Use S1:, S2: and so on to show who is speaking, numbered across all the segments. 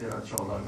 S1: 13-14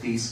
S1: 30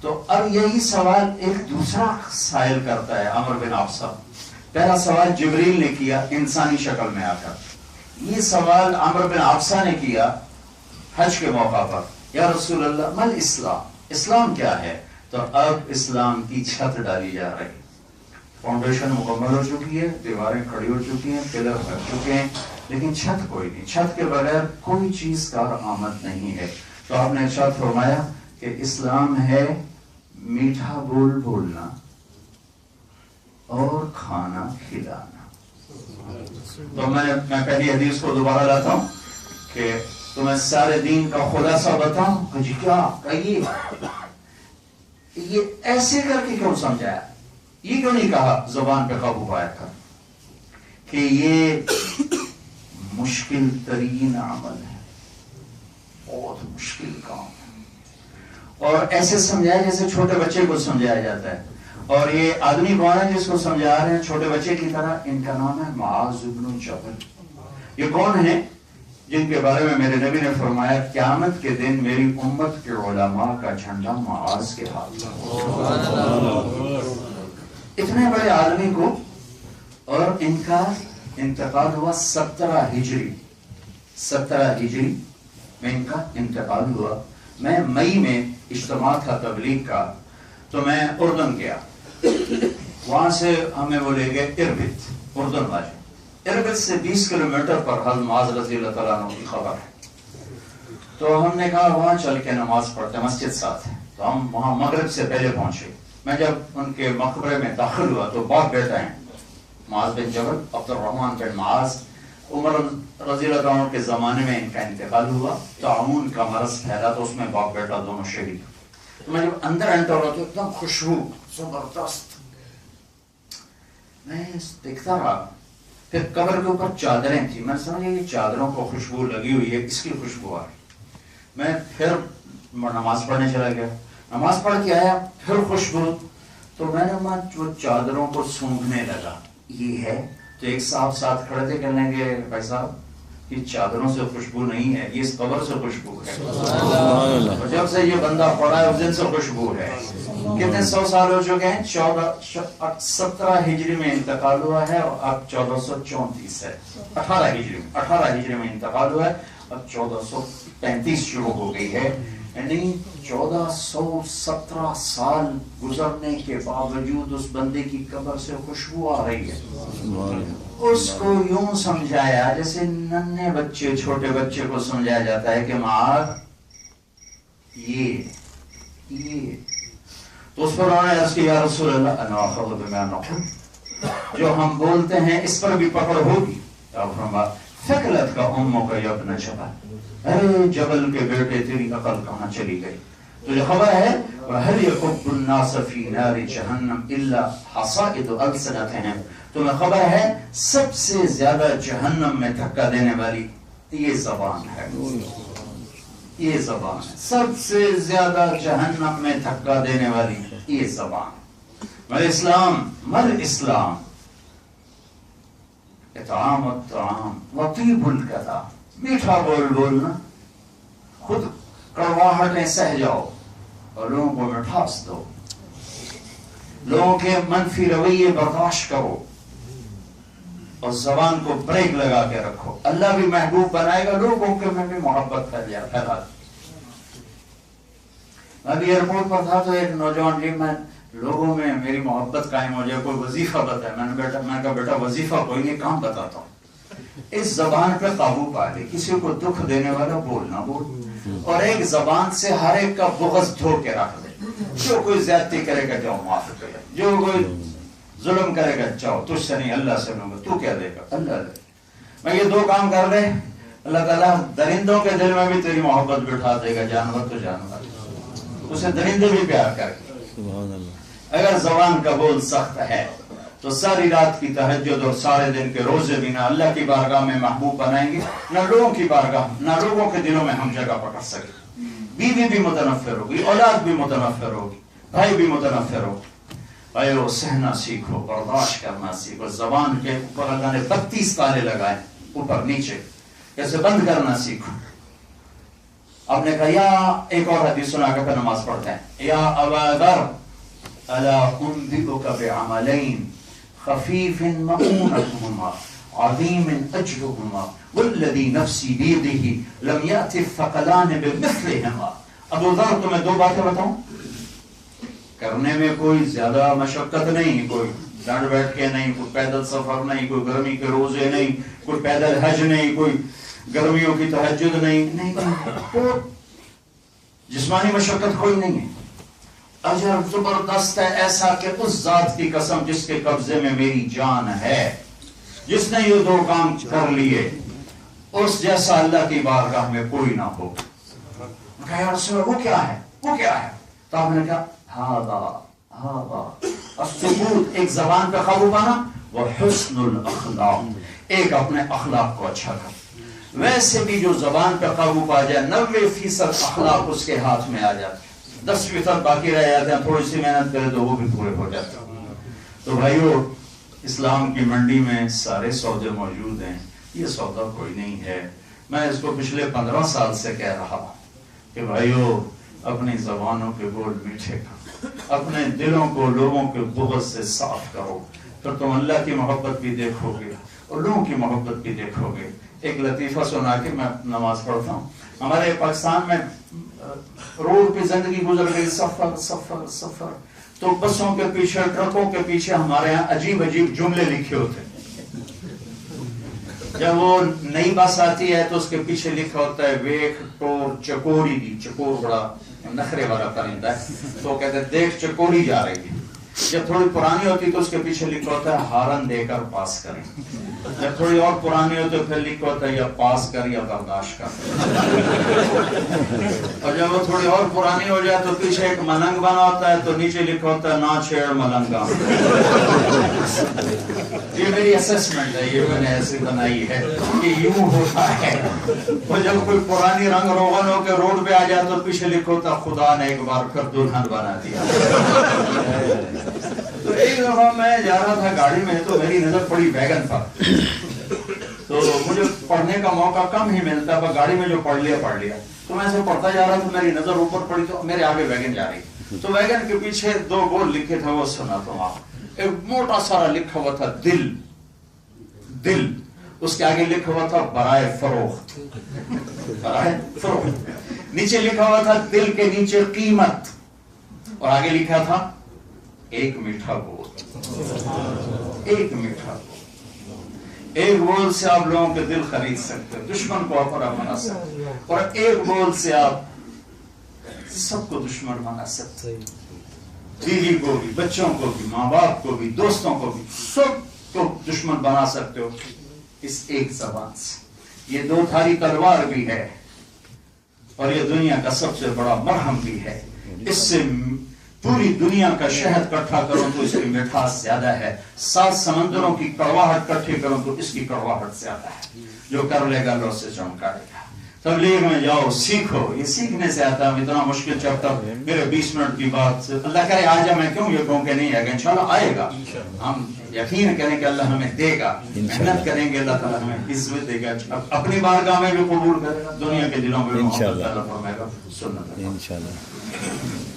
S1: تو اب یہی سوال ایک دوسرا سائل کرتا ہے عمرو بن عبسہ. پہلا سوال جبریل نے کیا انسانی شکل میں آ کر. یہ سوال عمرو بن عبسہ نے کیا حج کے موقع پر, یا رسول اللہ مل اسلام, اسلام کیا ہے؟ تو اب اسلام کی چھت ڈالی جا رہی, فاؤنڈیشن مکمل ہو چکی ہے, دیواریں کھڑی ہو چکی ہیں, پلر بن چکے ہیں, لیکن چھت کوئی نہیں. چھت کے بغیر کوئی چیز کارآمد نہیں ہے. تو آپ نے ارشاد فرمایا کہ اسلام ہے میٹھا بول بولنا اور کھانا کھلانا. تو میں پہلی حدیث کو دوبارہ لاتا ہوں کہ تمہیں سارے دین کا خلاصہ بتاؤں. جی کیا کہیے, یہ ایسے کر کے کیوں سمجھایا؟ یہ کیوں نہیں کہا زبان پہ قابو پایا کر کہ یہ مشکل ترین عمل ہے, بہت مشکل کام ہے, اور ایسے سمجھایا جیسے چھوٹے بچے کو سمجھایا جاتا ہے. اور یہ آدمی کون ہے جس کو سمجھا رہے ہیں چھوٹے بچے کی طرح؟ ان کا نام ہے معاذ بن جبل. یہ کون ہے جن کے بارے میں میرے نبی نے فرمایا قیامت کے دن میری امت کے علماء کا جھنڈا معاذ کے ہاتھ میں. اتنے بڑے آدمی کو, اور ان کا انتقال ہوا 17 ہجری میں ان کا انتقال ہوا. میں مئی میں اجتماع تھا تبلیغ کا, تو میں اردن گیا. وہاں سے ہمیں وہ لے گئے اربد, اردن والے. اربد سے 20 کلومیٹر پر حضرت معاذ رضی اللہ تعالیٰ عنہ کی خبر ہے. تو ہم نے کہا وہاں چل کے نماز پڑھتے, مسجد ساتھ ہے. تو ہم وہاں مغرب سے پہلے پہنچے. میں جب ان کے مقبرے میں داخل ہوا تو باپ بیٹا ہیں معاذ بن جبل, عبد الرحمن بن معاذ. عمر رضی اللہ عنہ کے زمانے میں ان کا انتقال ہوا, طاعون کا مرض پھیلا تو اس میں باپ بیٹا دونوں شہید. تو میں جب اندر انٹر ہوا تو ایک دم خوشبو زبردست, میں دیکھتا رہا. پھر قبر کے اوپر چادریں تھیں, میں سمجھا یہ چادروں کو خوشبو لگی ہوئی ہے, اس کی خوشبو آ رہی. میں پھر نماز پڑھنے چلا گیا, نماز پڑھ کے آیا, پھر خوشبو. تو میں نے جو چادروں کو سونگھنے لگا, یہ ہے. تو ایک صاحب ساتھ کھڑے تھے, کہنے لگے بھائی صاحب یہ چادروں سے خوشبو نہیں ہے, یہ اس قبر سے خوشبو ہے. اور جب سے یہ بندہ پڑا ہے اس دن سے خوشبو ہے. کتنے 100 سال ہو چکے ہیں؟ 17 ہجری میں انتقال ہوا ہے, اور اب 1434 ہے. 18 ہجری میں انتقال ہوا ہے, اب 1435 شروع ہو گئی ہے. یعنی 1417 سال گزرنے کے باوجود اس بندے کی قبر سے خوشبو آ رہی ہے. اس کو یوں سمجھایا جیسے ننھے بچے, چھوٹے بچے کو سمجھایا جاتا ہے کہ معاذ یہ. تو اس پر انہوں نے عرض کیا یا رسول اللہ انا اخذ بما نقول, جو ہم بولتے ہیں اس پر بھی پکڑ ہوگی. تو فرمایا ثقلت کا اموں کا یا ابن جبل, ارے جبل کے بیٹے تیری عقل کہاں چلی گئی؟ تجھے خبر ہے وَهَلْ يَكُبُّ النَّاسَ فِي نَارِ جَهَنَّمْ إِلَّا حَصَائِدُ أَلْسِنَتِهِمْ. تمہیں خبر ہے سب سے زیادہ جہنم میں دھکا دینے والی یہ زبان ہے, یہ زبان ہے. سب سے زیادہ جہنم میں دھکا دینے والی یہ زبان. مل اسلام اطعام الطعام وطیب الکلام, میٹھا بول بولنا, خود کڑواہٹیں سہ جاؤ اور لوگوں کو مٹھاس دو, لوگوں کے منفی رویے برداشت کرو, اور زبان کو بریک لگا کے رکھو. اللہ بھی محبوب بنائے گا, لوگوں کے میں بھی محبت پھیلا. ابھی ایئرپورٹ پر تھا تو ایک نوجوان جی, میں لوگوں میں میری محبت قائم ہو جائے, کوئی وظیفہ بتائے. میں نے کہا بیٹا وظیفہ کوئی نہیں, کام بتاتا ہوں. اس زبان پہ قابو پا لے, کسی کو دکھ دینے والا بولنا بول, اور ایک زبان سے ہر ایک کا بغض دھو کے رکھ دے. جو کوئی زیادتی کرے گا جاؤ معاف کرے, جو کوئی ظلم کرے گا جاؤ تجھ سے نہیں اللہ سے لوں گا, تو کیا دے گا اللہ دے. میں یہ 2 کام کر لے, اللہ تعالیٰ درندوں کے دل میں بھی تیری محبت بٹھا دے گا. جانور تو جانور, اسے درندے بھی پیار کرے. اگر زبان کا بول سخت ہے تو ساری رات کی تہجد اور سارے دن کے روزے بھی نہ اللہ کی بارگاہ میں محبوب بنائیں گے, نہ لوگوں کی بارگاہ, نہ لوگوں کے دلوں میں ہم جگہ پکڑ سکے. بیوی بھی متنفر ہوگی, اولاد بھی متنفر ہوگی, بھائی بھی متنفر ہوگی. بھائیو سہنا سیکھو, برداشت کرنا سیکھو. زبان کے اوپر اللہ نے 32 تالے لگائے, اوپر نیچے, کیسے بند کرنا سیکھو. آپ نے کہا یا ایک اور حدیث سنا کے پھر نماز پڑھتے ہیں، یا ابا ذر الا انبئک بعملین خفیف مؤونتهما عظیم اجرهما والذی نفسی بیدہ لم یأت الثقلان بمثلهما. ابو ذر تمہیں دو باتیں بتاؤں، کرنے میں کوئی زیادہ مشقت نہیں، کوئی ڈانٹ بیٹھ کے نہیں، کوئی پیدل سفر نہیں، کوئی گرمی کے روزے نہیں، کوئی پیدل حج نہیں، کوئی گرمیوں کی تہجد نہیں، جسمانی مشقت کوئی نہیں ہے. اجر زبردست ہے ایسا کہ اس ذات کی قسم جس کے قبضے میں میری جان ہے، جس نے یہ دو کام کر لیے، اس جیسا اللہ کی بارگاہ میں کوئی نہ ہو. کہا یا رسول اللہ وہ کیا ہے، وہ کیا ہے؟ تو آپ نے کہا ہاذا السکوت، ایک زبان پہ قابو پانا، وحسن الاخلاق، ایک اپنے اخلاق کو اچھا کر. ویسے بھی جو زبان پہ قابو پا جائے 90% اخلاق اس کے ہاتھ میں آ جاتے، 10% باقی رہ جاتے ہیں، تھوڑی سی محنت کرے تو وہ بھی پورے ہو جاتے ہیں. تو بھائیو، اسلام کی منڈی میں سارے سودے موجود ہیں، یہ سودا کوئی نہیں ہے. میں اس کو پچھلے 15 سال سے کہہ رہا ہوں کہ بھائیو اپنی زبانوں کے بول میٹھے کرو، اپنے دلوں کو لوگوں کے بغض سے صاف کرو، پھر تم اللہ کی محبت بھی دیکھو گے اور لوگوں کی محبت بھی دیکھو گے. ایک لطیفہ سنا کے میں نماز پڑھتا ہوں. ہمارے پاکستان میں روڈ پہ زندگی گزر گئی، سفر سفر سفر، تو بسوں کے پیچھے، ٹرکوں کے پیچھے ہمارے ہاں عجیب عجیب جملے لکھے ہوتے ہیں. جب وہ نئی بس آتی ہے تو اس کے پیچھے لکھا ہوتا ہے ویک ٹور چکوری دی. چکور بڑا نخرے والا پرندہ ہے، تو کہتے ہیں دیکھ چکوری جا رہی ہے. جب تھوڑی پرانی ہوتی تو اس کے پیچھے لکھا ہوتا ہے ہارن دے کر پاس کریں. جب تھوڑی اور پرانی ہوتی تو پھر لکھا ہوتا ہے یا پاس کر یا برداشت کر. اور جب وہ تھوڑی اور پرانی ہو جائے تو پیچھے ایک ملنگ بنا ہوتا ہے تو نیچے لکھا ہوتا ہے نہ چھیڑ ملنگا. یہ میری اسسمنٹ ہے، یہ میں نے ایسی بنائی ہے کہ یوں ہوتا ہے. اور جب کوئی پرانی رنگ روغن ہو کے روڈ پہ آ جائے تو پیچھے لکھا ہوتا ہے خدا نے ایک بار پھر دلہن بنا دیا. تو ایک دفعہ میں جا رہا تھا گاڑی میں تو میری نظر پڑی ویگن پر. تو مجھے پڑھنے کا موقع کم ہی ملتا، پر گاڑی میں جو پڑھ لیا تو میں ایسے پڑھتا جا رہا تھا، میری نظر اوپر پڑی تو میرے آگے ویگن جا رہی. تو ویگن کے پیچھے 2 بورڈ لکھے تھے، وہ سناتا ہوں آپ. ایک موٹا سارا لکھا ہوا تھا دل، دل. اس کے آگے لکھا ہوا تھا برائے فروخت، برائے فروخت. نیچے لکھا ہوا تھا دل کے نیچے قیمت، اور آگے لکھا تھا ایک میٹھا بول، ایک میٹھا بول. ایک بول سے آپ لوگوں کے دل خرید سکتے، دشمن کو اپنا بنا سکتے، اور ایک بول سے آپ سب کو دشمن بنا سکتے. بیوی کو بھی، بچوں کو بھی، ماں باپ کو بھی، دوستوں کو بھی، سب کو دشمن بنا سکتے ہو اس ایک زبان سے. یہ 2 دھاری تلوار بھی ہے اور یہ دنیا کا سب سے بڑا مرہم بھی ہے. اس سے پوری دنیا کا شہد کٹھا کرو تو اس کی مٹھاس زیادہ ہے، 7 سمندروں کی کڑواہٹ کٹھی کرو تو اس کی کڑواہٹ زیادہ ہے. جو کر لے گا لو سے چمکائے گا. تبلیغ میں جاؤ، سیکھو. یہ سیکھنے سے آتا ہے. اتنا مشکل چیپٹر میرے 20 منٹ کی بات، اللہ کرے آ جائے. میں کیوں یہ کہوں کہ نہیں آئے گا، انشاءاللہ آئے گا. ہم یقین کریں کہ اللہ ہمیں دے گا، محنت کریں گے اللہ تعالیٰ ہمیں عزت دے گا، اپنی بارگاہ میں بھی قبول کرے گا، دنیا کے دلوں میں بھی محبت پیدا فرمائے گا. سنت انشاءاللہ.